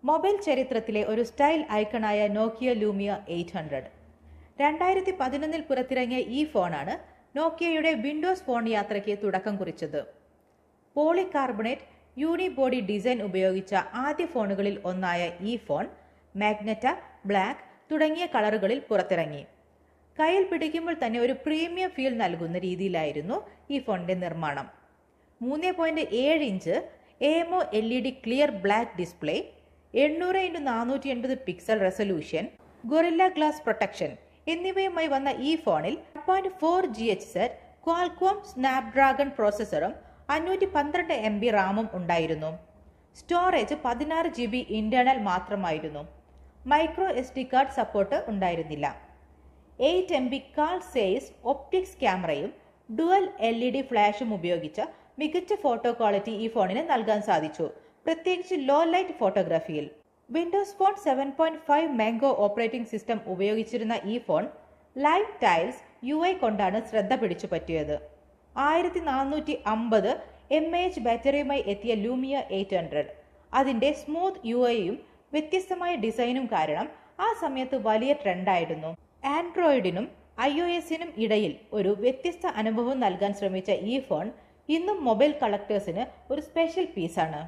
Mobile ചരിത്രത്തിലെ ഒരു style ഐക്കണായ നോക്കിയ Lumière 800. 2011 പുറത്തിറങ്ങിയ ഈ ഫോണാണ് നോക്കിയയുടെ വിൻഡോസ് ഫോൺ യാത്രയ്ക്ക് തുടക്കം കുറിച്ചത്. പോളികാർബണേറ്റ് യൂണിബോഡി ഡിസൈൻ ഉപയോഗിച്ച ആദ്യ ഫോണുകളിൽ ഒന്നായ ഈ ഫോൺ മാഗ്നറ്റ, ബ്ലാക്ക് തുടങ്ങിയ കളറുകളിൽ പുറത്തിറങ്ങി. കയ്യിൽ പിടിക്കുമ്പോൾ തന്നെ ഒരു പ്രീമിയം ഫീൽ നൽകുന്ന രീതിയിലായിരുന്നു ഈ ഫോണിന്റെ നിർമ്മാണം. 3.7 inch AMO LED clear black display, 800x480 pixel resolution, Gorilla Glass protection എന്നിവയുമായി വന്ന ഈ ഫോണിൽ 1.4 GHz ക്വാൽകോം സ്നാപ്ഡ്രാഗൺ പ്രോസസ്സറും 512 MB റാമും ഉണ്ടായിരുന്നു. സ്റ്റോറേജ് 16 GB ഇന്റേണൽ മാത്രമായിരുന്നു. മൈക്രോ SD കാർഡ് സപ്പോർട്ട് ഉണ്ടായിരുന്നില്ല. 8 MB കാൾ സൈസ് ഒപ്റ്റിക്സ് ക്യാമറയും ഡുവൽ LED ഫ്ലാഷും ഉപയോഗിച്ച മികച്ച ഫോട്ടോ ക്വാളിറ്റി ഈ ഫോണിന് നൽകാൻ സാധിച്ചു, പ്രത്യേകിച്ച് ലോ ലൈറ്റ് ഫോട്ടോഗ്രാഫിയിൽ. Windows phone 7.5 Mango operating system ഉപയോഗിച്ചിരുന്ന ഈ ഫോൺ ലൈവ് ടൈൽസ് UI കൊണ്ടാണ് ശ്രദ്ധ പിടിച്ചു പറ്റിയത്. 1450 mAh ബാറ്ററിയുമായി എത്തിയ ലൂമിയ 800 അതിന്റെ സ്മൂത്ത് UIയും വ്യത്യസ്തമായ ഡിസൈനും കാരണം ആ സമയത്ത് വലിയ ട്രെൻഡായിരുന്നു. ആൻഡ്രോയിഡിനും iOSനും ഇടയിൽ ഒരു വ്യത്യസ്ത അനുഭവം നൽകാൻ ശ്രമിച്ച ഈ ഫോൺ ഇന്നും മൊബൈൽ കളക്ടേഴ്സിന് ഒരു സ്പെഷ്യൽ പീസാണ്.